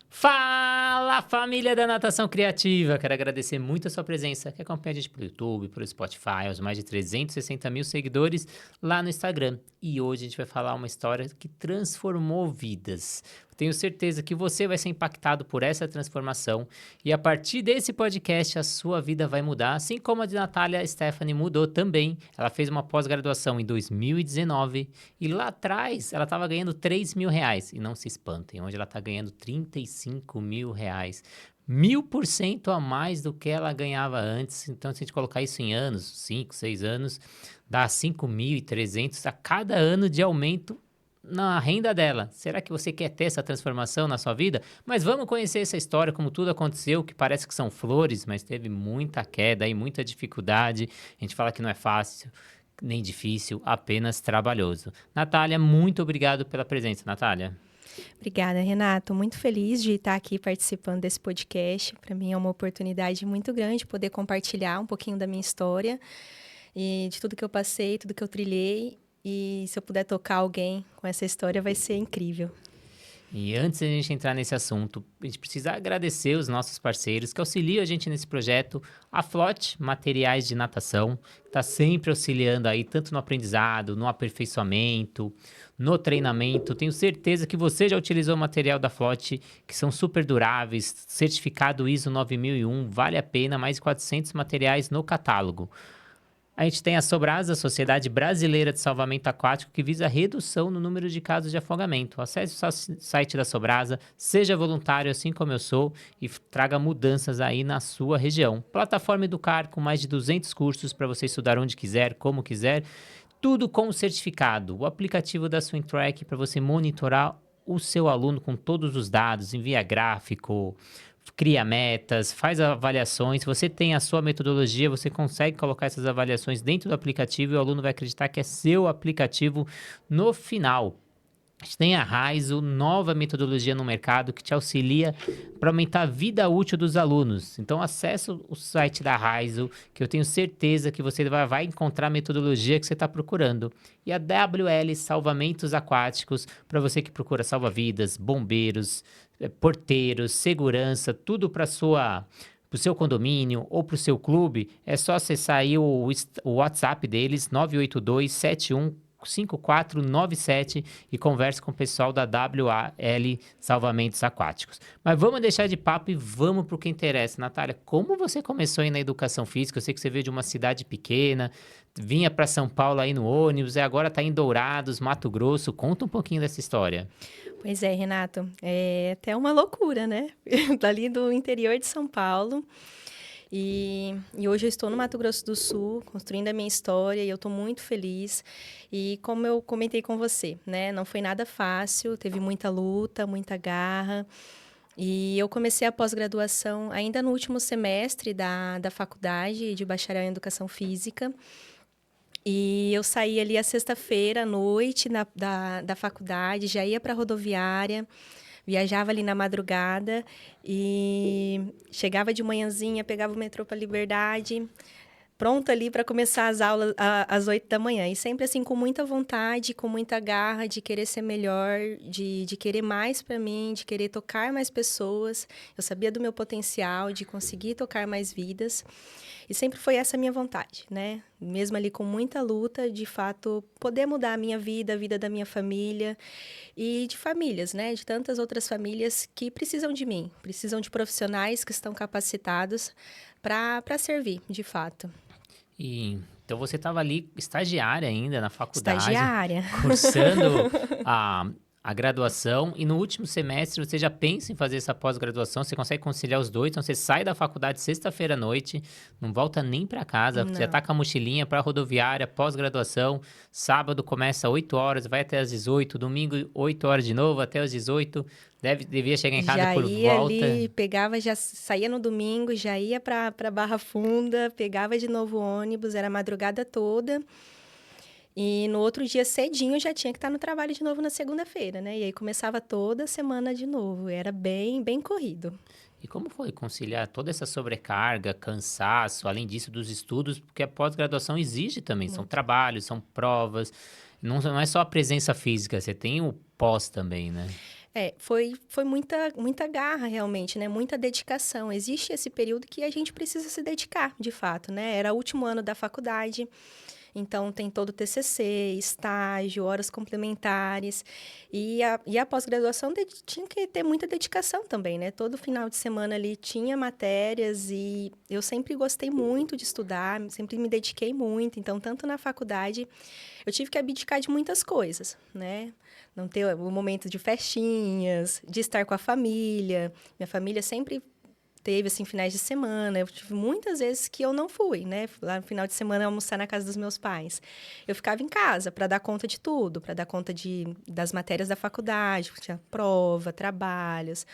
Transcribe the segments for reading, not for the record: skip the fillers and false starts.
Fala, família da Natação Criativa! Quero agradecer muito a sua presença, que acompanha a gente pelo YouTube, pelo Spotify, aos mais de 360 mil seguidores lá no Instagram. E hoje a gente vai falar uma história que transformou vidas. Tenho certeza que você vai ser impactado por essa transformação e a partir desse podcast a sua vida vai mudar, assim como a de Natália Stephanie mudou também. Ela fez uma pós-graduação em 2019 e lá atrás ela estava ganhando R$ 3.000. E não se espantem, hoje ela está ganhando R$ 35.000. 1000% a mais do que ela ganhava antes. Então, se a gente colocar isso em anos, 5, 6 anos, dá 5.300 a cada ano de aumento na renda dela. Será que você quer ter essa transformação na sua vida? Mas vamos conhecer essa história, como tudo aconteceu, que parece que são flores, mas teve muita queda e muita dificuldade. A gente fala que não é fácil, nem difícil, apenas trabalhoso. Natália, muito obrigado pela presença, Natália. Obrigada, Renato. Muito feliz de estar aqui participando desse podcast. Para mim é uma oportunidade muito grande poder compartilhar um pouquinho da minha história e de tudo que eu passei, tudo que eu trilhei. E se eu puder tocar alguém com essa história, vai ser incrível. E antes de a gente entrar nesse assunto, a gente precisa agradecer os nossos parceiros que auxiliam a gente nesse projeto. A Flote Materiais de Natação está sempre auxiliando aí, tanto no aprendizado, no aperfeiçoamento, no treinamento. Tenho certeza que você já utilizou o material da Flote, que são super duráveis, certificado ISO 9001, vale a pena, mais de 400 materiais no catálogo. A gente tem a Sobrasa, Sociedade Brasileira de Salvamento Aquático, que visa a redução no número de casos de afogamento. Acesse o site da Sobrasa, seja voluntário, assim como eu sou, e traga mudanças aí na sua região. Plataforma Educar, com mais de 200 cursos para você estudar onde quiser, como quiser, tudo com certificado. O aplicativo da SwimTrack para você monitorar o seu aluno com todos os dados, envia gráfico, cria metas, faz avaliações. Se você tem a sua metodologia, você consegue colocar essas avaliações dentro do aplicativo e o aluno vai acreditar que é seu aplicativo no final. A gente tem a Raizo, nova metodologia no mercado que te auxilia para aumentar a vida útil dos alunos. Então, acesse o site da Raizo, que eu tenho certeza que você vai encontrar a metodologia que você está procurando. E a WL Salvamentos Aquáticos, para você que procura salva-vidas, bombeiros, porteiros, segurança, tudo para o seu condomínio ou para o seu clube, é só acessar aí o WhatsApp deles, 98271 5497 e converse com o pessoal da WAL Salvamentos Aquáticos. Mas vamos deixar de papo e vamos para o que interessa. Natália, como você começou aí na educação física? Eu sei que você veio de uma cidade pequena, vinha para São Paulo aí no ônibus e agora está em Dourados, Mato Grosso. Conta um pouquinho dessa história. Pois é, Renato. É até uma loucura, né? Dali do interior de São Paulo. E hoje eu estou no Mato Grosso do Sul, construindo a minha história, e eu estou muito feliz. E como eu comentei com você, né? Não foi nada fácil, teve muita luta, muita garra. E eu comecei a pós-graduação ainda no último semestre da faculdade de bacharel em Educação Física. E eu saí ali a sexta-feira à noite da faculdade, já ia para a rodoviária, viajava ali na madrugada e chegava de manhãzinha, pegava o metrô para Liberdade, pronta ali para começar as aulas às 8 da manhã. E sempre assim, com muita vontade, com muita garra de querer ser melhor, de querer mais para mim, de querer tocar mais pessoas. Eu sabia do meu potencial, de conseguir tocar mais vidas. E sempre foi essa a minha vontade, né? Mesmo ali com muita luta, de fato, poder mudar a minha vida, a vida da minha família e de famílias, né? De tantas outras famílias que precisam de mim, precisam de profissionais que estão capacitados para servir, de fato. Então você estava ali estagiária ainda na faculdade, Estagiária. cursando a graduação, e no último semestre você já pensa em fazer essa pós-graduação, você consegue conciliar os dois, então você sai da faculdade sexta-feira à noite, não volta nem para casa, Não. já tá com a mochilinha para a rodoviária, pós-graduação, sábado começa 8 horas, vai até às 18, domingo 8 horas de novo, até às 18, devia chegar em casa Já por ia volta... ali, pegava, já saía no domingo, já ia para Barra Funda, pegava de novo o ônibus, era a madrugada toda. E no outro dia cedinho já tinha que estar no trabalho de novo na segunda-feira, né? E aí começava toda semana de novo, era bem, bem corrido. E como foi conciliar toda essa sobrecarga, cansaço, além disso dos estudos, porque a pós-graduação exige também, são trabalhos, são provas, não é só a presença física, você tem o pós também, né? Foi muita garra, realmente, né? Muita dedicação. Existe esse período que a gente precisa se dedicar, de fato, né? Era o último ano da faculdade, então tem todo o TCC, estágio, horas complementares. E a pós-graduação tinha que ter muita dedicação também, né? Todo final de semana ali tinha matérias e eu sempre gostei muito de estudar, sempre me dediquei muito. Então, tanto na faculdade, eu tive que abdicar de muitas coisas, né? Não ter o momento de festinhas, de estar com a família. Minha família sempre teve, assim, finais de semana. Eu tive muitas vezes que eu não fui, né? Lá no final de semana, almoçar na casa dos meus pais. Eu ficava em casa para dar conta de tudo, para dar conta das matérias da faculdade, porque tinha prova, trabalhos,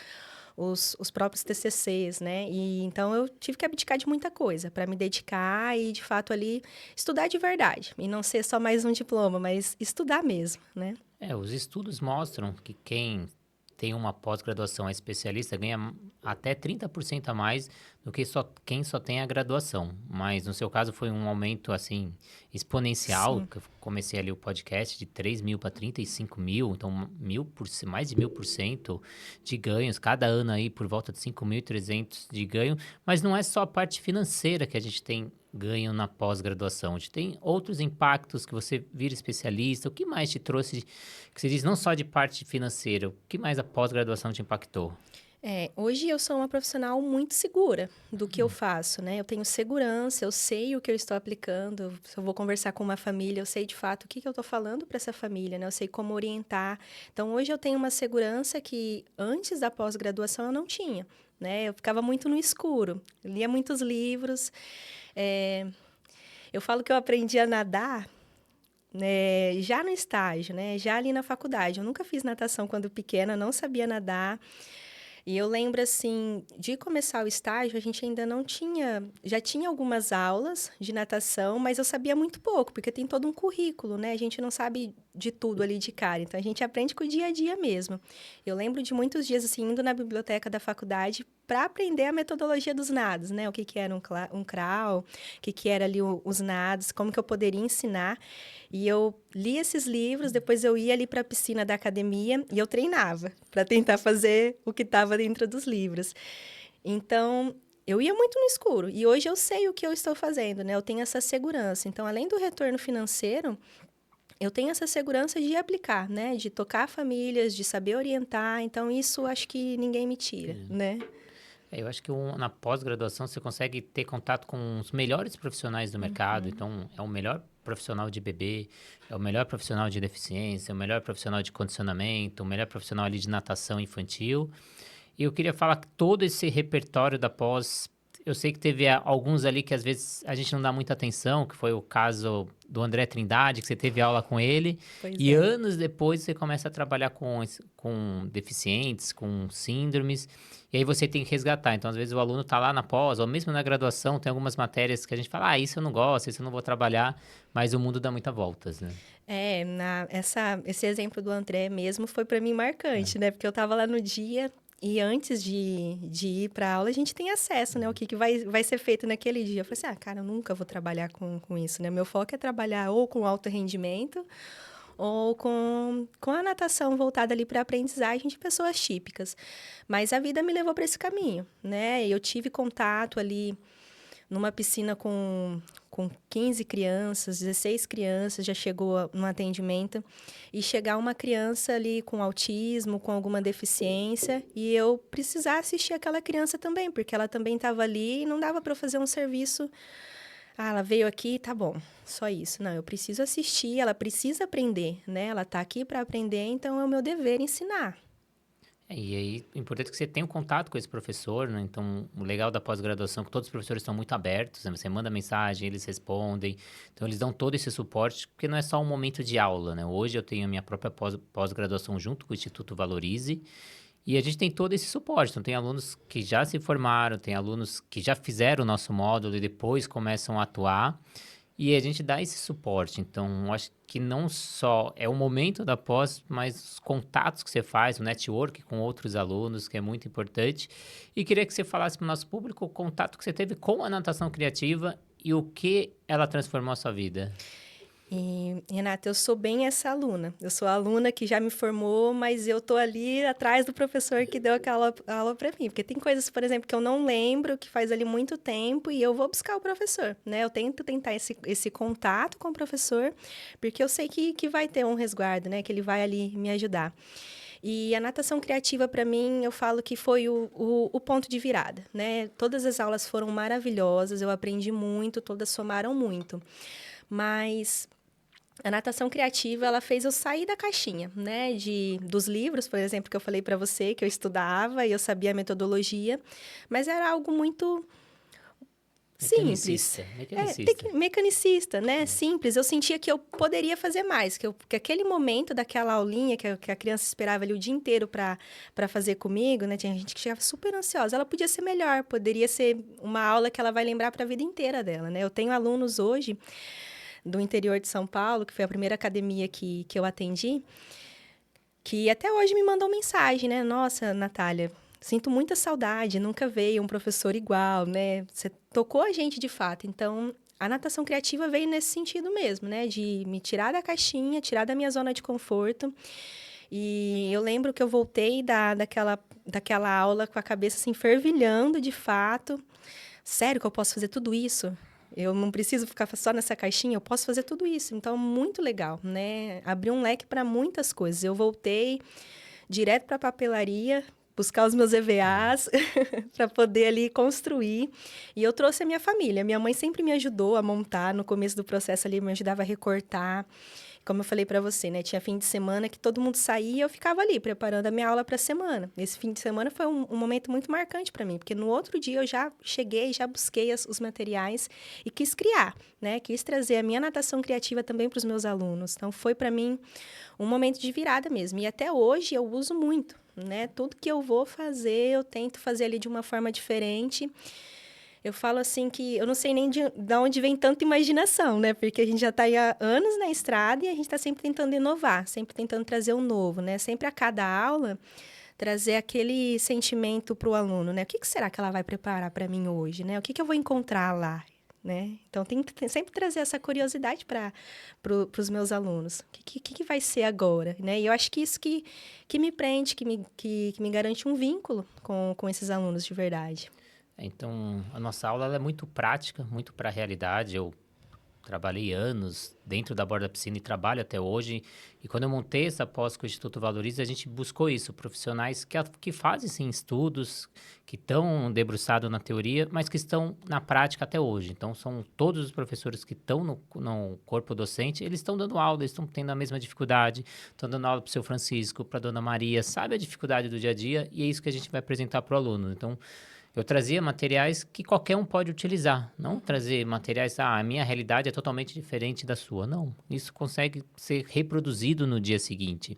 os próprios TCCs, né? E então eu tive que abdicar de muita coisa para me dedicar e, de fato, ali estudar de verdade. E não ser só mais um diploma, mas estudar mesmo, né? Os estudos mostram que quem tem uma pós-graduação é especialista ganha até 30% a mais do que quem só tem a graduação. Mas no seu caso foi um aumento assim exponencial, Sim. que eu comecei ali o podcast de 3 mil para 35 mil, então mais de 1000% de ganhos, cada ano aí por volta de 5.300 de ganho, mas não é só a parte financeira que a gente tem ganho na pós-graduação. A gente tem outros impactos que você vira especialista. O que mais te trouxe, que você diz, não só de parte financeira, o que mais a pós-graduação te impactou? Hoje eu sou uma profissional muito segura do que eu faço, né? Eu tenho segurança, eu sei o que eu estou aplicando. Se eu vou conversar com uma família, eu sei de fato o que eu estou falando para essa família, né? Eu sei como orientar. Então, hoje eu tenho uma segurança que antes da pós-graduação eu não tinha, né? Eu ficava muito no escuro, eu lia muitos livros. É, Eu falo que eu aprendi a nadar, né, já no estágio, né? Já ali na faculdade. Eu nunca fiz natação quando pequena, não sabia nadar. E eu lembro, assim, de começar o estágio, a gente ainda não tinha... Já tinha algumas aulas de natação, mas eu sabia muito pouco, porque tem todo um currículo, né? A gente não sabe de tudo ali de cara, então a gente aprende com o dia a dia mesmo. Eu lembro de muitos dias, assim, indo na biblioteca da faculdade para aprender a metodologia dos nados, né? O que era um crawl, o que era ali os nados, como que eu poderia ensinar. E eu li esses livros, depois eu ia ali para a piscina da academia e eu treinava para tentar fazer o que estava dentro dos livros. Então, eu ia muito no escuro e hoje eu sei o que eu estou fazendo, né? Eu tenho essa segurança. Então, além do retorno financeiro, eu tenho essa segurança de aplicar, né? De tocar famílias, de saber orientar. Então, isso acho que ninguém me tira, né? Eu acho que na pós-graduação você consegue ter contato com os melhores profissionais do mercado. Então, é o melhor profissional de bebê, é o melhor profissional de deficiência, é o melhor profissional de condicionamento, o melhor profissional ali de natação infantil. E eu queria falar que todo esse repertório da pós, eu sei que teve alguns ali que às vezes a gente não dá muita atenção, que foi o caso do André Trindade, que você teve aula com ele, Pois e é. anos depois você começa a trabalhar com deficientes, com síndromes, e aí você tem que resgatar. Então, às vezes o aluno está lá na pós, ou mesmo na graduação, tem algumas matérias que a gente fala, isso eu não gosto, isso eu não vou trabalhar, mas o mundo dá muitas voltas, né? Esse exemplo do André mesmo foi para mim marcante, né? Porque eu estava lá no dia e antes de ir para aula, a gente tem acesso, né? O que vai ser feito naquele dia. Eu falei assim, cara, eu nunca vou trabalhar com isso, né? Meu foco é trabalhar ou com alto rendimento ou com a natação voltada ali para a aprendizagem de pessoas típicas. Mas a vida me levou para esse caminho, né? Eu tive contato ali numa piscina com 15 crianças, 16 crianças, já chegou no atendimento, e chegar uma criança ali com autismo, com alguma deficiência, e eu precisar assistir aquela criança também, porque ela também estava ali e não dava para eu fazer um serviço. Ela veio aqui, tá bom, só isso. Não, eu preciso assistir, ela precisa aprender, né? Ela está aqui para aprender, então é o meu dever ensinar. E aí, o importante é que você tenha um contato com esse professor, né? Então, o legal da pós-graduação é que todos os professores estão muito abertos, né? Você manda mensagem, eles respondem. Então, eles dão todo esse suporte, porque não é só um momento de aula, né? Hoje eu tenho a minha própria pós-graduação junto com o Instituto Valorize, e a gente tem todo esse suporte. Então, tem alunos que já se formaram, tem alunos que já fizeram o nosso módulo e depois começam a atuar. E a gente dá esse suporte. Então, eu acho que não só é o momento da pós, mas os contatos que você faz, o network com outros alunos, que é muito importante. E queria que você falasse para o nosso público o contato que você teve com a natação criativa e o que ela transformou a sua vida. E, Renata, eu sou bem essa aluna. Eu sou a aluna que já me formou, mas eu tô ali atrás do professor que deu aquela aula para mim. Porque tem coisas, por exemplo, que eu não lembro, que faz ali muito tempo, e eu vou buscar o professor, né? Eu tento tentar esse contato com o professor, porque eu sei que vai ter um resguardo, né? Que ele vai ali me ajudar. E a natação criativa, para mim, eu falo que foi o ponto de virada, né? Todas as aulas foram maravilhosas, eu aprendi muito, todas somaram muito. Mas a natação criativa, ela fez eu sair da caixinha, né? Dos livros, por exemplo, que eu falei para você, que eu estudava e eu sabia a metodologia, mas era algo muito simples. Mecanicista, mecanicista. Mecanicista, né? Simples. Eu sentia que eu poderia fazer mais, que aquele momento daquela aulinha que a criança esperava ali o dia inteiro para fazer comigo, né? Tinha gente que chegava super ansiosa. Ela podia ser melhor, poderia ser uma aula que ela vai lembrar para a vida inteira dela, né? Eu tenho alunos hoje do interior de São Paulo, que foi a primeira academia que eu atendi, que até hoje me mandam mensagem, né? Nossa, Natália, sinto muita saudade, nunca veio um professor igual, né? Você tocou a gente de fato. Então, a natação criativa veio nesse sentido mesmo, né? De me tirar da caixinha, tirar da minha zona de conforto. E eu lembro que eu voltei daquela aula com a cabeça assim, fervilhando de fato. Sério que eu posso fazer tudo isso? Eu não preciso ficar só nessa caixinha, eu posso fazer tudo isso. Então, muito legal, né? Abriu um leque para muitas coisas. Eu voltei direto para a papelaria, buscar os meus EVAs para poder ali construir. E eu trouxe a minha família. Minha mãe sempre me ajudou a montar. No começo do processo ali, me ajudava a recortar. Como eu falei para você, né? Tinha fim de semana que todo mundo saía e eu ficava ali preparando a minha aula para a semana. Esse fim de semana foi um momento muito marcante para mim, porque no outro dia eu já cheguei, já busquei os materiais e quis criar, né? Quis trazer a minha natação criativa também para os meus alunos. Então foi para mim um momento de virada mesmo. E até hoje eu uso muito, né? Tudo que eu vou fazer, eu tento fazer ali de uma forma diferente. Eu falo assim que eu não sei nem de onde vem tanta imaginação, né? Porque a gente já está há anos na estrada e a gente está sempre tentando inovar, sempre tentando trazer o novo, né? Sempre a cada aula trazer aquele sentimento para o aluno, né? O que será que ela vai preparar para mim hoje, né? O que eu vou encontrar lá, né? Então, tem que sempre trazer essa curiosidade para os meus alunos. O que vai ser agora, né? E eu acho que isso que me prende, que me garante um vínculo com esses alunos de verdade. Então, a nossa aula ela é muito prática, muito para a realidade. Eu trabalhei anos dentro da borda da piscina e trabalho até hoje. E quando eu montei essa pós com o Instituto Valoriza, a gente buscou isso, profissionais que fazem sim estudos, que estão debruçados na teoria, mas que estão na prática até hoje. Então, são todos os professores que estão no corpo docente, eles estão dando aula, eles estão tendo a mesma dificuldade, estão dando aula para o seu Francisco, para a dona Maria, sabe a dificuldade do dia a dia, e é isso que a gente vai apresentar para o aluno. Então, eu trazia materiais que qualquer um pode utilizar, não trazer materiais, a minha realidade é totalmente diferente da sua. Não, isso consegue ser reproduzido no dia seguinte.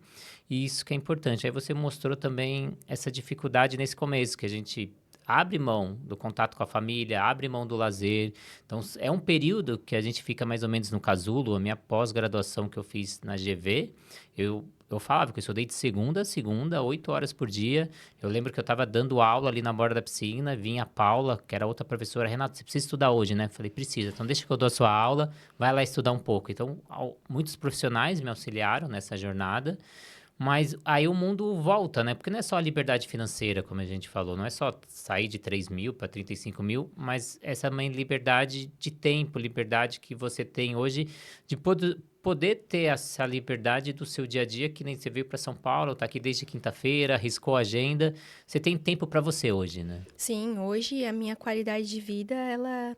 E isso que é importante. Aí você mostrou também essa dificuldade nesse começo, que a gente abre mão do contato com a família, abre mão do lazer. Então, é um período que a gente fica mais ou menos no casulo. A minha pós-graduação que eu fiz na GV, eu falava que eu estudei de segunda a segunda, 8 horas por dia. Eu lembro que eu estava dando aula ali na borda da piscina, vinha a Paula, que era outra professora. Renato, você precisa estudar hoje, né? Falei, precisa. Então, deixa que eu dou a sua aula, vai lá estudar um pouco. Então, muitos profissionais me auxiliaram nessa jornada. Mas aí o mundo volta, né? Porque não é só a liberdade financeira, como a gente falou. Não é só sair de 3 mil para 35 mil, mas essa também liberdade de tempo, liberdade que você tem hoje de poder ter essa liberdade do seu dia a dia, que nem você veio para São Paulo, tá aqui desde quinta-feira, riscou a agenda. Você tem tempo para você hoje, né? Sim, hoje a minha qualidade de vida, ela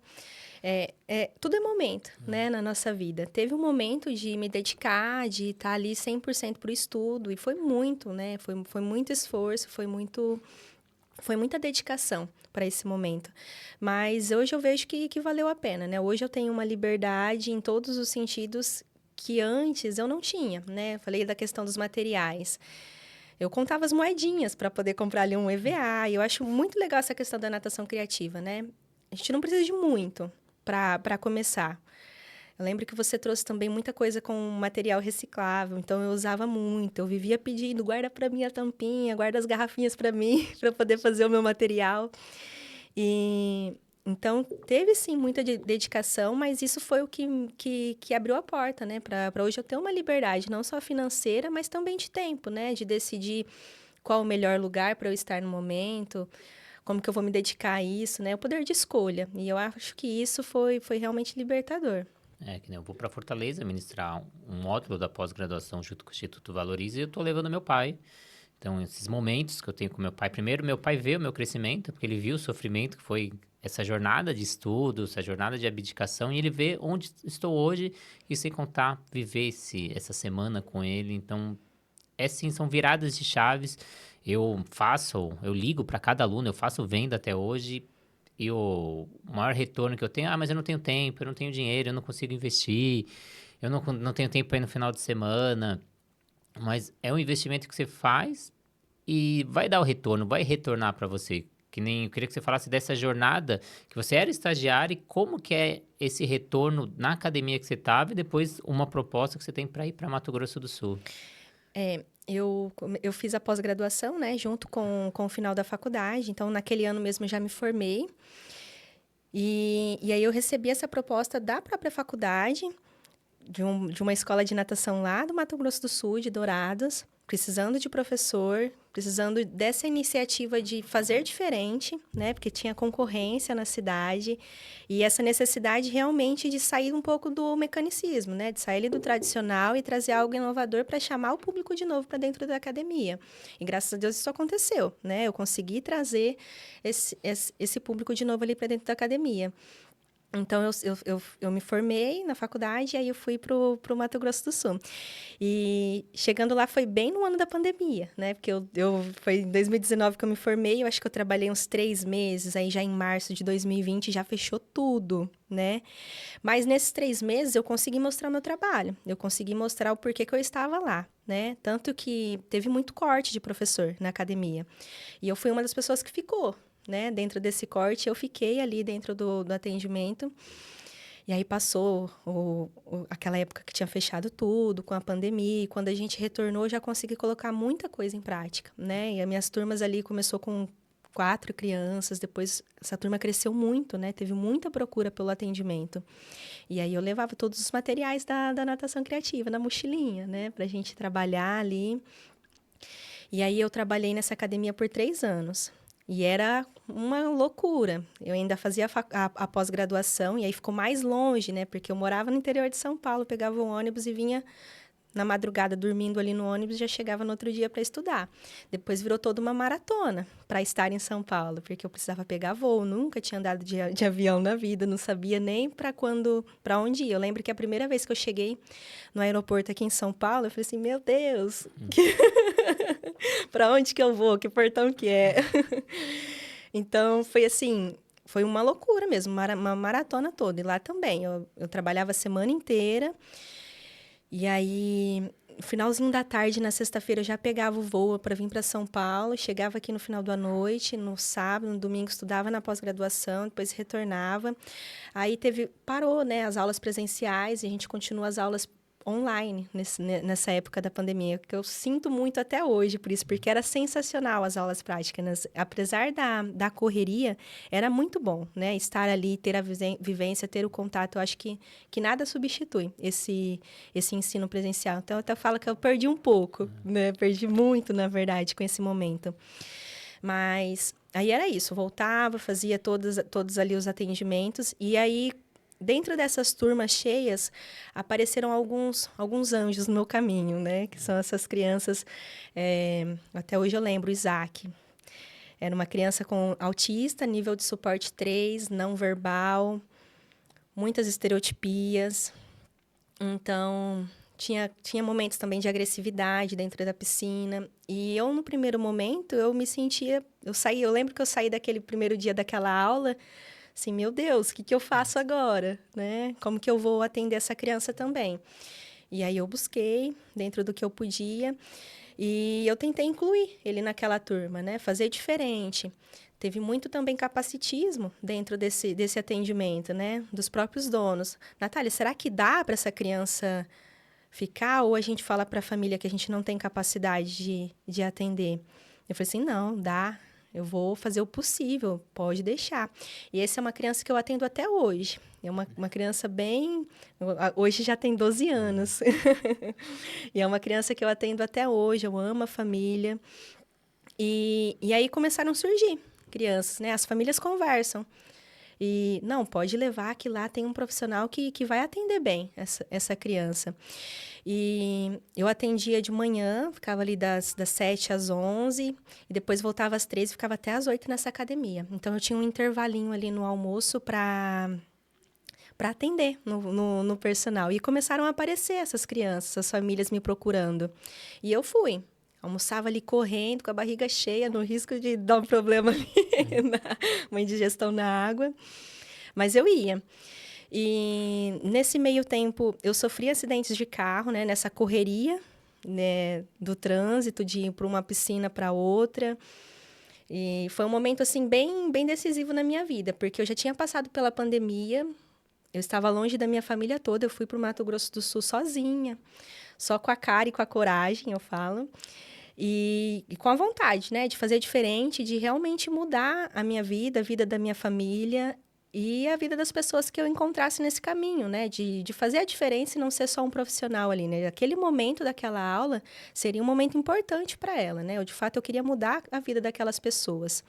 tudo é momento, né, na nossa vida. Teve um momento de me dedicar, de estar ali 100% para o estudo, e foi muito, né? Foi muito esforço, foi muita dedicação para esse momento. Mas hoje eu vejo que valeu a pena, né? Hoje eu tenho uma liberdade em todos os sentidos que antes eu não tinha, né? Falei da questão dos materiais. Eu contava as moedinhas para poder comprar ali um EVA, e eu acho muito legal essa questão da natação criativa, né? A gente não precisa de muito para começar. Eu lembro que você trouxe também muita coisa com material reciclável, então eu usava muito. Eu vivia pedindo, guarda para mim a tampinha, guarda as garrafinhas para mim, para poder fazer o meu material. E Então, teve sim muita dedicação, mas isso foi o que abriu a porta, né? Para hoje eu ter uma liberdade, não só financeira, mas também de tempo, né? De decidir qual o melhor lugar para eu estar no momento, como que eu vou me dedicar a isso, né? O poder de escolha. E eu acho que isso foi realmente libertador. Que nem eu vou para Fortaleza ministrar um módulo da pós-graduação junto com o Instituto Valorize e eu tô levando meu pai. Então, esses momentos que eu tenho com meu pai, primeiro, meu pai vê o meu crescimento, porque ele viu o sofrimento que foi essa jornada de estudo, essa jornada de abdicação, e ele vê onde estou hoje, e sem contar viver essa semana com ele. Então, sim, são viradas de chaves. Eu ligo para cada aluno, eu faço venda até hoje, e o maior retorno que eu tenho, mas eu não tenho tempo, eu não tenho dinheiro, eu não consigo investir, eu não tenho tempo para ir no final de semana. Mas é um investimento que você faz e vai dar o retorno, vai retornar para você. Que nem eu queria que você falasse dessa jornada, que você era estagiário e como que é esse retorno na academia que você estava e depois uma proposta que você tem para ir para Mato Grosso do Sul. Eu fiz a pós-graduação, né, junto com o final da faculdade. Então, naquele ano mesmo, eu já me formei. E aí, eu recebi essa proposta da própria faculdade, de uma escola de natação lá do Mato Grosso do Sul, de Dourados, precisando de professor, precisando dessa iniciativa de fazer diferente, né? Porque tinha concorrência na cidade e essa necessidade realmente de sair um pouco do mecanicismo, né? De sair ali do tradicional e trazer algo inovador para chamar o público de novo para dentro da academia. E graças a Deus isso aconteceu, né? Eu consegui trazer esse público de novo ali para dentro da academia. Então, eu me formei na faculdade e aí eu fui pro Mato Grosso do Sul. E chegando lá foi bem no ano da pandemia, né? Porque foi em 2019 que eu me formei, eu acho que eu trabalhei uns 3 meses, aí já em março de 2020 já fechou tudo, né? Mas nesses 3 meses eu consegui mostrar o meu trabalho, eu consegui mostrar o porquê que eu estava lá, né? Tanto que teve muito corte de professor na academia. E eu fui uma das pessoas que ficou, né? Dentro desse corte, eu fiquei ali dentro do atendimento. E aí passou aquela época que tinha fechado tudo, com a pandemia. E quando a gente retornou, eu já consegui colocar muita coisa em prática, né? E as minhas turmas ali começou com 4 crianças. Depois, essa turma cresceu muito, né? Teve muita procura pelo atendimento. E aí eu levava todos os materiais da natação criativa na mochilinha, né? Pra gente trabalhar ali. E aí eu trabalhei nessa academia por 3 anos. E era uma loucura. Eu ainda fazia a pós-graduação e aí ficou mais longe, né? Porque eu morava no interior de São Paulo, pegava o ônibus e vinha na madrugada dormindo ali no ônibus e já chegava no outro dia para estudar. Depois virou toda uma maratona para estar em São Paulo, porque eu precisava pegar voo, nunca tinha andado de avião na vida, não sabia nem para onde ir. Eu lembro que a primeira vez que eu cheguei no aeroporto aqui em São Paulo, eu falei assim, meu Deus, para onde que eu vou? Que portão que é? Então, foi assim, foi uma loucura mesmo, uma maratona toda. E lá também, eu trabalhava a semana inteira. E aí, no finalzinho da tarde, na sexta-feira, eu já pegava o voo para vir para São Paulo. Chegava aqui no final da noite, no sábado, no domingo, estudava na pós-graduação, depois retornava. Aí parou, né, as aulas presenciais e a gente continua as aulas online nessa época da pandemia, que eu sinto muito até hoje por isso, porque era sensacional as aulas práticas. Apesar da correria, era muito bom, né? Estar ali, ter a vivência, ter o contato, eu acho que nada substitui esse ensino presencial. Então, eu até falo que eu perdi um pouco, né? Perdi muito, na verdade, com esse momento. Mas aí era isso, eu voltava, fazia todos ali os atendimentos, e aí dentro dessas turmas cheias, apareceram alguns anjos no meu caminho, né? Que são essas crianças, até hoje eu lembro, o Isaac. Era uma criança com autista, nível de suporte 3, não verbal, muitas estereotipias. Então, tinha momentos também de agressividade dentro da piscina. E eu, no primeiro momento, eu me sentia... Eu lembro que eu saí daquele primeiro dia daquela aula... Assim, meu Deus, o que eu faço agora, né? Como que eu vou atender essa criança também? E aí eu busquei dentro do que eu podia e eu tentei incluir ele naquela turma, né? Fazer diferente. Teve muito também capacitismo dentro desse atendimento, né? Dos próprios donos. Natália, será que dá para essa criança ficar? Ou a gente fala para a família que a gente não tem capacidade de atender? Eu falei assim, não, dá. eu vou fazer o possível, pode deixar. E essa é uma criança que eu atendo até hoje. É uma criança bem... Hoje já tem 12 anos. E é uma criança que eu atendo até hoje, eu amo a família. E aí começaram a surgir crianças, né? As famílias conversam. E, não, pode levar que lá tem um profissional que vai atender bem essa criança. E eu atendia de manhã, ficava ali das 7 às 11, e depois voltava às 13 e ficava até às 8 nessa academia. Então, eu tinha um intervalinho ali no almoço para atender no personal. E começaram a aparecer essas crianças, essas famílias me procurando. E eu fui. Almoçava ali correndo, com a barriga cheia, no risco de dar um problema ali, uma indigestão na água. Mas eu ia. E nesse meio tempo, eu sofri acidentes de carro, né? Nessa correria, né, do trânsito, de ir para uma piscina para outra. E foi um momento, assim, bem, bem decisivo na minha vida, porque eu já tinha passado pela pandemia, eu estava longe da minha família toda, eu fui para o Mato Grosso do Sul sozinha, só com a cara e com a coragem, eu falo. E com a vontade, né, de fazer diferente, de realmente mudar a minha vida, a vida da minha família e a vida das pessoas que eu encontrasse nesse caminho, né, de fazer a diferença e não ser só um profissional ali, né. Aquele momento daquela aula seria um momento importante para ela, né, eu, de fato, eu queria mudar a vida daquelas pessoas.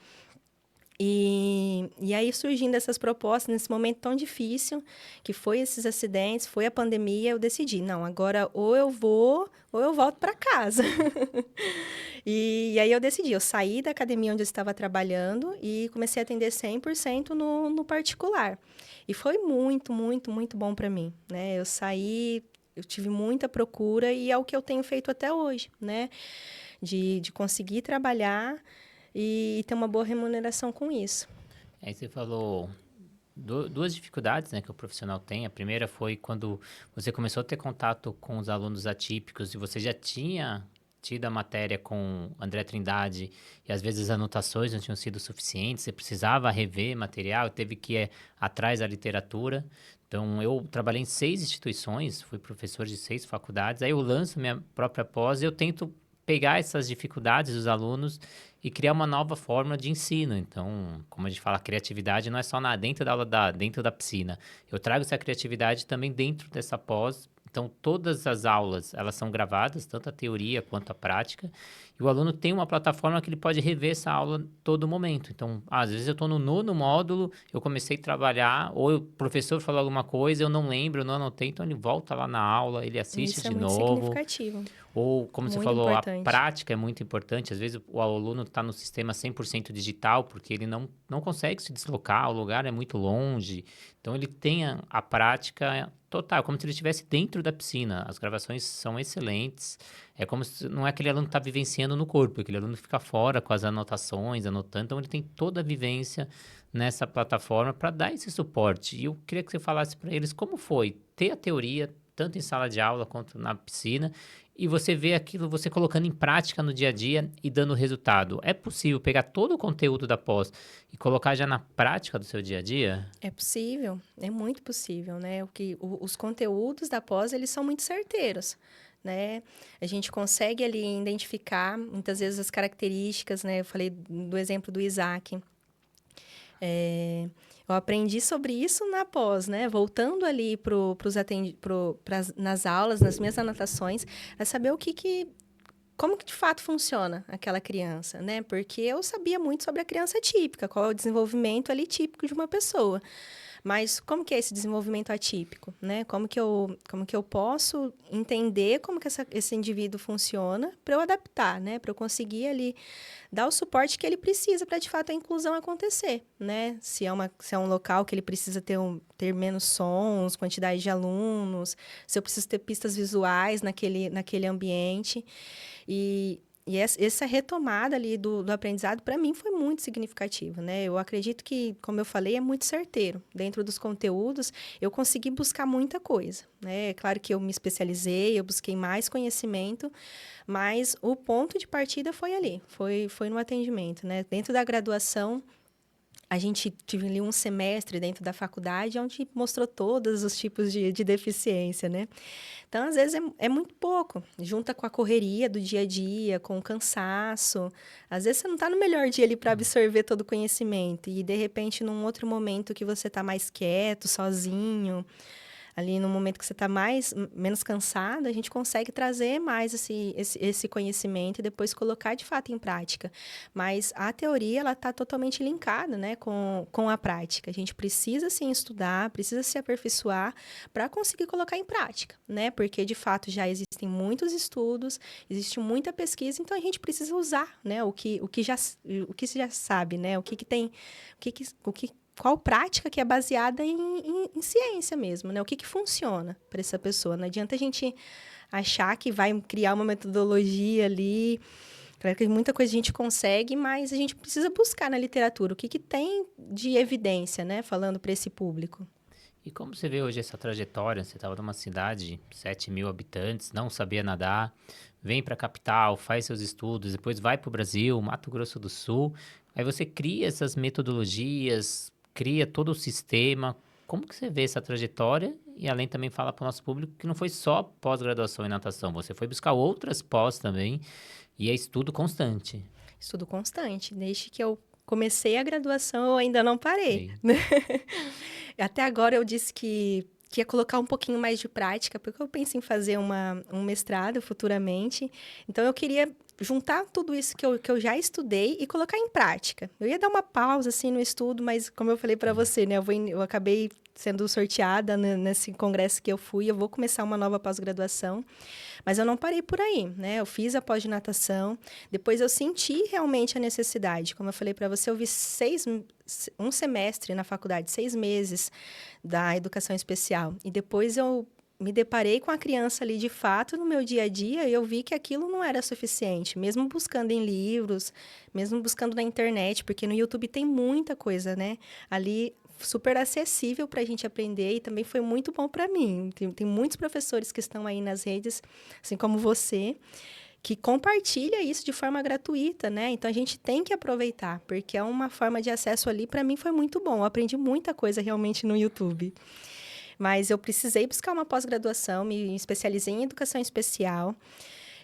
E aí surgindo essas propostas nesse momento tão difícil, que foi esses acidentes, foi a pandemia, eu decidi, não, agora ou eu vou ou eu volto para casa. E aí eu decidi, eu saí da academia onde eu estava trabalhando e comecei a atender 100% no particular. E foi muito, muito, muito bom para mim, né? Eu saí, eu tive muita procura e é o que eu tenho feito até hoje, né? De conseguir trabalhar e ter uma boa remuneração com isso. Aí você falou duas dificuldades, né, que o profissional tem. A primeira foi quando você começou a ter contato com os alunos atípicos e você já tinha tido a matéria com André Trindade e às vezes as anotações não tinham sido suficientes, você precisava rever material, teve que ir atrás da literatura. Então, eu trabalhei em 6 instituições, fui professor de 6 faculdades, aí eu lanço minha própria pós e eu tento pegar essas dificuldades dos alunos e criar uma nova forma de ensino. Então, como a gente fala, a criatividade não é só dentro da aula, dentro da piscina. Eu trago essa criatividade também dentro dessa pós. Então, todas as aulas, elas são gravadas, tanto a teoria quanto a prática. E o aluno tem uma plataforma que ele pode rever essa aula todo momento. Então, às vezes eu estou no 9º módulo, eu comecei a trabalhar, ou o professor falou alguma coisa, eu não lembro, eu não anotei, então ele volta lá na aula, ele assiste Isso é de muito novo. significativo, Ou, como você muito falou, a importante. prática é muito importante. Às vezes o aluno está no sistema 100% digital, porque ele não consegue se deslocar, o lugar é muito longe. Então, ele tem a prática total, como se ele estivesse dentro da piscina. As gravações são excelentes. É como se não é aquele aluno que está vivenciando no corpo, aquele aluno fica fora com as anotações, anotando. Então, ele tem toda a vivência nessa plataforma para dar esse suporte. E eu queria que você falasse para eles como foi ter a teoria, tanto em sala de aula quanto na piscina, e você vê aquilo, você colocando em prática no dia a dia e dando resultado. É possível pegar todo o conteúdo da pós e colocar já na prática do seu dia a dia? É possível, é muito possível, né? Os conteúdos da pós, eles são muito certeiros, né? A gente consegue ali identificar, muitas vezes, as características, né? Eu falei do exemplo do Isaac. Eu aprendi sobre isso na pós, né? Voltando ali nas aulas, nas minhas anotações, a saber como que de fato funciona aquela criança, né? Porque eu sabia muito sobre a criança típica, qual é o desenvolvimento ali típico de uma pessoa. Mas como que é esse desenvolvimento atípico, né? Como que eu posso entender como que esse indivíduo funciona para eu adaptar, né? Para eu conseguir ali dar o suporte que ele precisa para, de fato, a inclusão acontecer, né? Se é um local que ele precisa ter menos sons, quantidade de alunos, se eu preciso ter pistas visuais naquele ambiente. E essa retomada ali do aprendizado, para mim, foi muito significativa, né? Eu acredito que, como eu falei, é muito certeiro. Dentro dos conteúdos, eu consegui buscar muita coisa, né? É claro que eu me especializei, eu busquei mais conhecimento, mas o ponto de partida foi ali, foi no atendimento, né? Dentro da graduação, A gente tive ali um semestre dentro da faculdade onde mostrou todos os tipos de deficiência, né? Então, às vezes, é muito pouco. Junta com a correria do dia a dia, com o cansaço. Às vezes, você não está no melhor dia ali para absorver todo o conhecimento. E, de repente, num outro momento que você está mais quieto, sozinho, ali no momento que você está menos cansado, a gente consegue trazer mais esse conhecimento e depois colocar de fato em prática. Mas a teoria, ela está totalmente linkada, né, com a prática. A gente precisa, sim, estudar, precisa se aperfeiçoar para conseguir colocar em prática, né? Porque, de fato, já existem muitos estudos, existe muita pesquisa, então a gente precisa usar, né, o que se já sabe, né? Qual prática que é baseada em ciência mesmo, né? O que funciona para essa pessoa. Não adianta a gente achar que vai criar uma metodologia ali. Claro que muita coisa a gente consegue, mas a gente precisa buscar na literatura o que tem de evidência, né? Falando para esse público. E como você vê hoje essa trajetória? Você estava numa cidade, 7.000 habitantes, não sabia nadar, vem para a capital, faz seus estudos, depois vai para o Brasil, Mato Grosso do Sul. Aí você cria essas metodologias, cria todo o sistema. Como que você vê essa trajetória? E além também fala para o nosso público que não foi só pós-graduação em natação, você foi buscar outras pós também e é estudo constante. Estudo constante. Desde que eu comecei a graduação, eu ainda não parei, Sim. né? Até agora eu disse que ia colocar um pouquinho mais de prática, porque eu penso em fazer um mestrado futuramente. Então, eu queria juntar tudo isso que eu já estudei e colocar em prática. Eu ia dar uma pausa, assim, no estudo, mas como eu falei para você, né? Eu acabei sendo sorteada nesse congresso que eu fui. Eu vou começar uma nova pós-graduação. Mas eu não parei por aí, né? Eu fiz a pós de natação, depois eu senti realmente a necessidade. Como eu falei para você, eu vi um semestre na faculdade, 6 meses da educação especial. E depois eu me deparei com a criança ali de fato no meu dia a dia e eu vi que aquilo não era suficiente, mesmo buscando em livros, mesmo buscando na internet, porque no YouTube tem muita coisa, né? Ali super acessível para a gente aprender e também foi muito bom para mim. Tem muitos professores que estão aí nas redes, assim como você, que compartilha isso de forma gratuita, né? Então a gente tem que aproveitar, porque é uma forma de acesso ali, para mim foi muito bom. Eu aprendi muita coisa realmente no YouTube. Mas eu precisei buscar uma pós-graduação, me especializei em educação especial.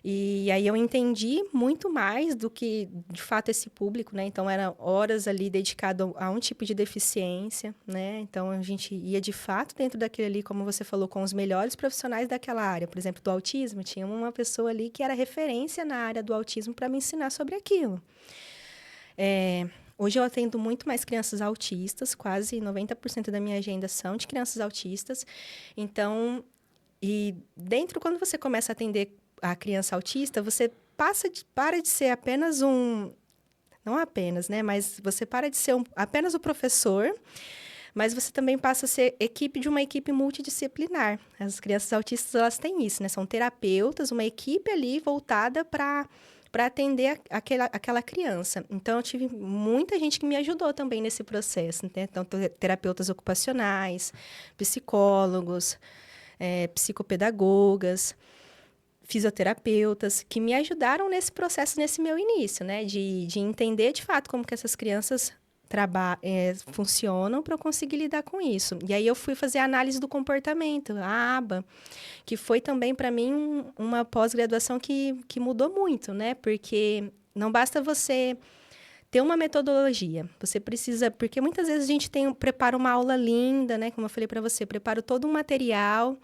E aí eu entendi muito mais do que, de fato, esse público, né? Então, eram horas ali dedicado a um tipo de deficiência, né? Então, a gente ia, de fato, dentro daquele ali, como você falou, com os melhores profissionais daquela área. Por exemplo, do autismo, tinha uma pessoa ali que era referência na área do autismo para me ensinar sobre aquilo. Hoje eu atendo muito mais crianças autistas, quase 90% da minha agenda são de crianças autistas. Então, e dentro, quando você começa a atender a criança autista, você para de ser apenas não apenas, né? Mas você para de ser apenas o professor, mas você também passa a ser equipe de uma equipe multidisciplinar. As crianças autistas, elas têm isso, né? São terapeutas, uma equipe ali voltada para atender aquela criança. Então, eu tive muita gente que me ajudou também nesse processo, né? Então, terapeutas ocupacionais, psicólogos, psicopedagogas, fisioterapeutas, que me ajudaram nesse processo, nesse meu início, né? De entender, de fato, como que essas crianças funcionam para eu conseguir lidar com isso. E aí eu fui fazer a análise do comportamento, a ABA, que foi também para mim uma pós-graduação que mudou muito, né? Porque não basta você ter uma metodologia, você precisa, porque muitas vezes a gente prepara uma aula linda, né? Como eu falei para você, preparo todo um material,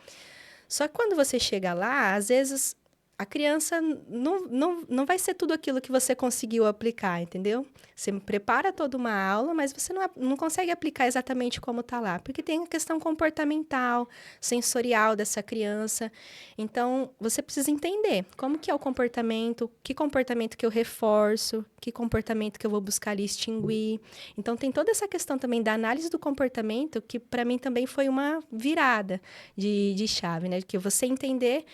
só que quando você chega lá, às vezes a criança não vai ser tudo aquilo que você conseguiu aplicar, entendeu? Você prepara toda uma aula, mas você não consegue aplicar exatamente como está lá, porque tem a questão comportamental, sensorial dessa criança. Então, você precisa entender como que é o comportamento, que comportamento que eu reforço, que comportamento que eu vou buscar ali extinguir. Então, tem toda essa questão também da análise do comportamento, que para mim também foi uma virada de chave, né? Que você entender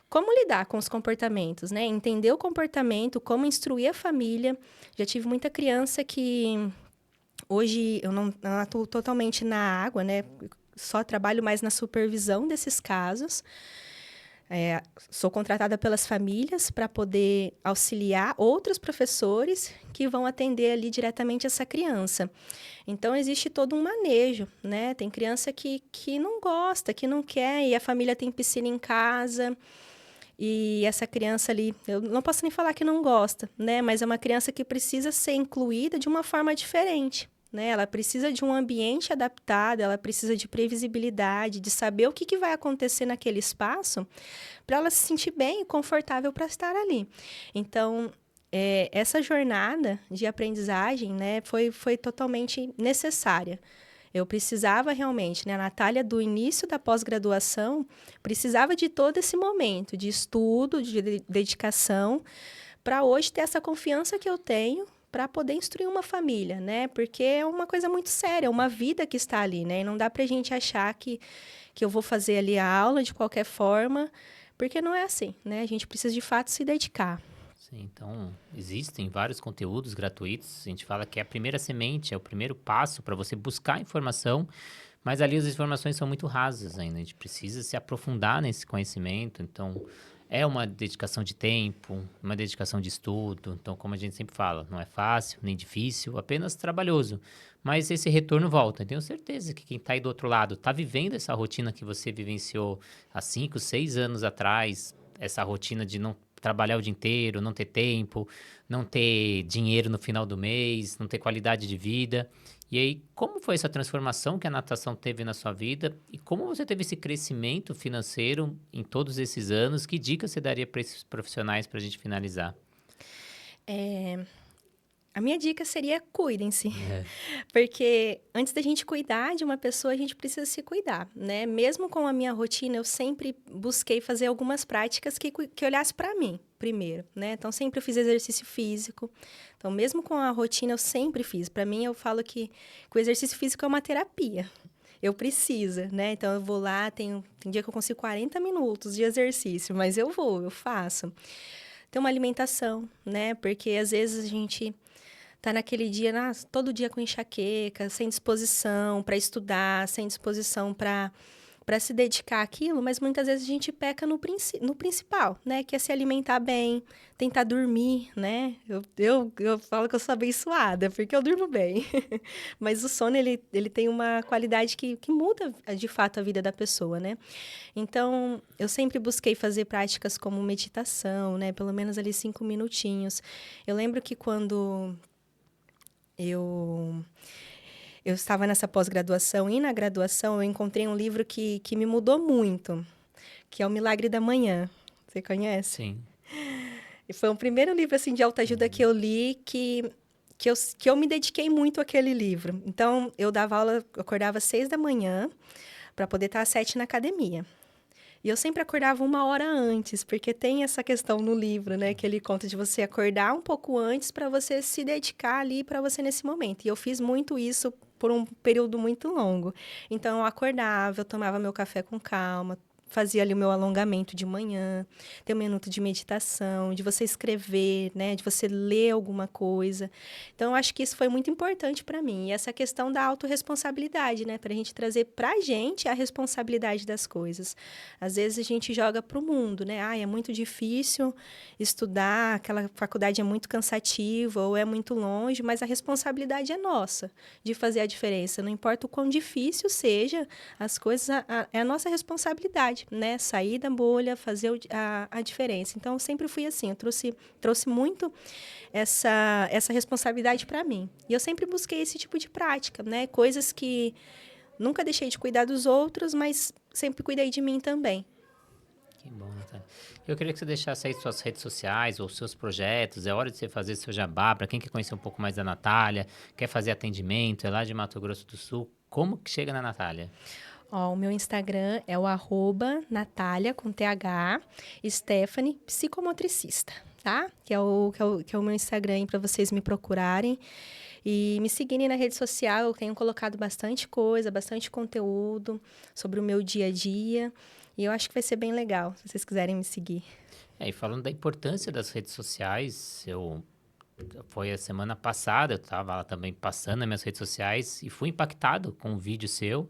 como lidar com os comportamentos, né? Entender o comportamento, como instruir a família. Já tive muita criança que hoje eu não atuo totalmente na água, né? Só trabalho mais na supervisão desses casos. Sou contratada pelas famílias para poder auxiliar outros professores que vão atender ali diretamente essa criança. Então, existe todo um manejo, né? Tem criança que não gosta, que não quer, e a família tem piscina em casa, e essa criança ali, eu não posso nem falar que não gosta, né? Mas é uma criança que precisa ser incluída de uma forma diferente. Né? Ela precisa de um ambiente adaptado, ela precisa de previsibilidade, de saber o que vai acontecer naquele espaço, para ela se sentir bem e confortável para estar ali. Então, essa jornada de aprendizagem, né, foi totalmente necessária. Eu precisava realmente, né, a Natália, do início da pós-graduação, precisava de todo esse momento de estudo, de dedicação, para hoje ter essa confiança que eu tenho para poder instruir uma família, né? Porque é uma coisa muito séria, é uma vida que está ali, né? E não dá para a gente achar que eu vou fazer ali a aula de qualquer forma, porque não é assim, né? A gente precisa, de fato, se dedicar. Sim, então, existem vários conteúdos gratuitos. A gente fala que é a primeira semente, é o primeiro passo para você buscar informação, mas ali as informações são muito rasas ainda. A gente precisa se aprofundar nesse conhecimento. Então, é uma dedicação de tempo, uma dedicação de estudo. Então, como a gente sempre fala, não é fácil, nem difícil, apenas trabalhoso. Mas esse retorno volta. Eu tenho certeza que quem está aí do outro lado está vivendo essa rotina que você vivenciou há 5, 6 anos atrás, essa rotina de não trabalhar o dia inteiro, não ter tempo, não ter dinheiro no final do mês, não ter qualidade de vida. E aí, como foi essa transformação que a natação teve na sua vida e como você teve esse crescimento financeiro em todos esses anos? Que dicas você daria para esses profissionais para a gente finalizar? A minha dica seria cuidem-se, É, porque antes da gente cuidar de uma pessoa, a gente precisa se cuidar, né? Mesmo com a minha rotina, eu sempre busquei fazer algumas práticas que olhasse para mim primeiro, né? Então, sempre eu fiz exercício físico. Então, mesmo com a rotina, eu sempre fiz. Para mim, eu falo que o exercício físico é uma terapia. Eu preciso, né? Então, eu vou lá, tem dia que eu consigo 40 minutos de exercício, mas eu faço. Tem uma alimentação, né? Porque às vezes a gente tá naquele dia, todo dia com enxaqueca, sem disposição para estudar, sem disposição para se dedicar àquilo, mas muitas vezes a gente peca no principal, né? Que é se alimentar bem, tentar dormir, né? Eu falo que eu sou abençoada, porque eu durmo bem. Mas o sono, ele tem uma qualidade que muda, de fato, a vida da pessoa, né? Então, eu sempre busquei fazer práticas como meditação, né? Pelo menos ali 5 minutinhos. Eu lembro que quando eu estava nessa pós-graduação e na graduação eu encontrei um livro que me mudou muito, que é O Milagre da Manhã. Você conhece? sim. E foi o primeiro livro assim de autoajuda que eu li que eu me dediquei muito àquele livro. Então, eu dava aula, eu acordava às 6 da manhã para poder estar às 7 na academia. E eu sempre acordava 1 hora antes, porque tem essa questão no livro, né? Que ele conta de você acordar um pouco antes para você se dedicar ali para você nesse momento. E eu fiz muito isso por um período muito longo. Então, eu acordava, eu tomava meu café com calma, fazia ali o meu alongamento de manhã, ter 1 minuto de meditação, de você escrever, né? De você ler alguma coisa. Então, eu acho que isso foi muito importante para mim. E essa questão da autorresponsabilidade, né? Para a gente trazer para a gente a responsabilidade das coisas. Às vezes, a gente joga para o mundo, né? É muito difícil estudar, aquela faculdade é muito cansativa ou é muito longe, mas a responsabilidade é nossa de fazer a diferença. Não importa o quão difícil seja, as coisas é a nossa responsabilidade, né? Sair da bolha, fazer a diferença. Então, eu sempre fui assim, eu trouxe muito essa responsabilidade para mim. E eu sempre busquei esse tipo de prática, né? Coisas que nunca deixei de cuidar dos outros, mas sempre cuidei de mim também. Que bom, Natália. Eu queria que você deixasse aí suas redes sociais ou seus projetos. É hora de você fazer seu jabá. Para quem quer conhecer um pouco mais da Natália, quer fazer atendimento, é lá de Mato Grosso do Sul. Como que chega na Natália? Ó, o meu Instagram é o @Natália, com TH, Stephanie, psicomotricista, tá? Que é o meu Instagram para vocês me procurarem e me seguirem na rede social. Eu tenho colocado bastante coisa, bastante conteúdo sobre o meu dia a dia. E eu acho que vai ser bem legal, se vocês quiserem me seguir. E falando da importância das redes sociais, eu Foi a semana passada, eu estava lá também passando nas minhas redes sociais e fui impactado com um vídeo seu.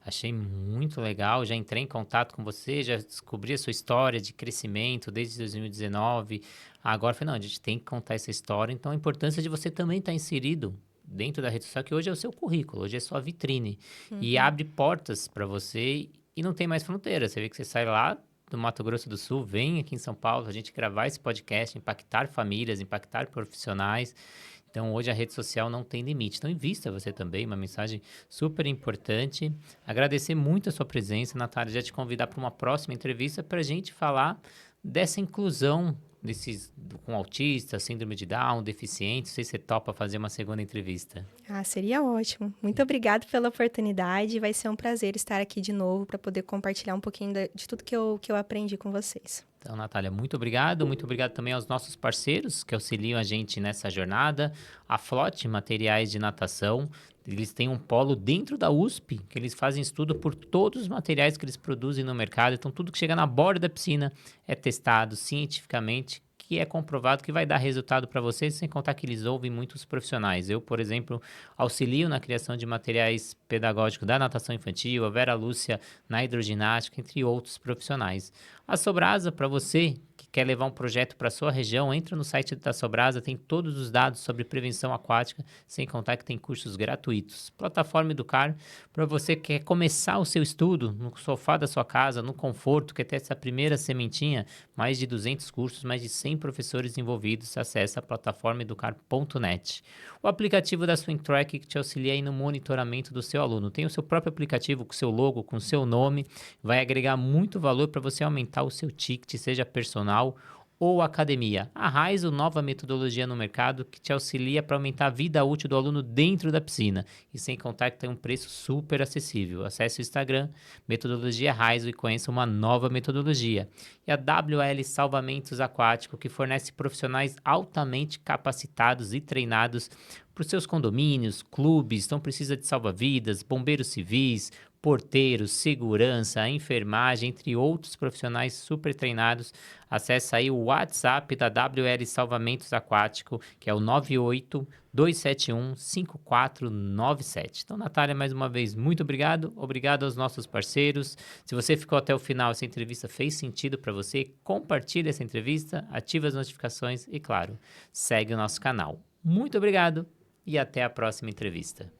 Achei muito legal, já entrei em contato com você, já descobri a sua história de crescimento desde 2019. Agora, falei, não, a gente tem que contar essa história. Então, a importância de você também estar inserido dentro da rede social, que hoje é o seu currículo, hoje é sua vitrine. E Uhum. abre portas para você e não tem mais fronteira. Você vê que você sai lá do Mato Grosso do Sul, vem aqui em São Paulo, a gente gravar esse podcast, impactar famílias, impactar profissionais. Então, hoje a rede social não tem limite. Então, invista você também, uma mensagem super importante. Agradecer muito a sua presença, Natália, já te convidar para uma próxima entrevista para a gente falar dessa inclusão com autistas, síndrome de Down, deficientes. Não sei se você topa fazer uma segunda entrevista. Ah, seria ótimo. Muito obrigada pela oportunidade. Vai ser um prazer estar aqui de novo para poder compartilhar um pouquinho de tudo que eu aprendi com vocês. Então, Natália, muito obrigado. Muito obrigado também aos nossos parceiros que auxiliam a gente nessa jornada. A Flote Materiais de Natação. Eles têm um polo dentro da USP, que eles fazem estudo por todos os materiais que eles produzem no mercado. Então, tudo que chega na borda da piscina é testado cientificamente, que é comprovado que vai dar resultado para vocês, sem contar que eles ouvem muitos profissionais. Eu, por exemplo, auxilio na criação de materiais pedagógicos da natação infantil, a Vera Lúcia na hidroginástica, entre outros profissionais. A Sobrasa, para você que quer levar um projeto para sua região, entra no site da Sobrasa, tem todos os dados sobre prevenção aquática, sem contar que tem cursos gratuitos. Plataforma Educar, para você que quer começar o seu estudo no sofá da sua casa, no conforto, quer ter essa primeira sementinha, mais de 200 cursos, mais de 100 professores envolvidos, acesse a plataformaeducar.net. O aplicativo da Swing Track que te auxilia aí no monitoramento do seu aluno. Tem o seu próprio aplicativo com seu logo, com seu nome, vai agregar muito valor para você aumentar o seu ticket, seja personal ou academia. A Raizo, nova metodologia no mercado que te auxilia para aumentar a vida útil do aluno dentro da piscina. E sem contar que tem um preço super acessível. Acesse o Instagram, Metodologia Raizo, e conheça uma nova metodologia. E a WL Salvamentos Aquático, que fornece profissionais altamente capacitados e treinados para os seus condomínios, clubes, então precisa de salva-vidas, bombeiros civis, porteiros, segurança, enfermagem, entre outros profissionais super treinados. Acesse aí o WhatsApp da WL Salvamentos Aquático, que é o 98-271-5497. Então, Natália, mais uma vez, muito obrigado. Obrigado aos nossos parceiros. Se você ficou até o final, essa entrevista fez sentido para você, compartilhe essa entrevista, ative as notificações e, claro, segue o nosso canal. Muito obrigado e até a próxima entrevista.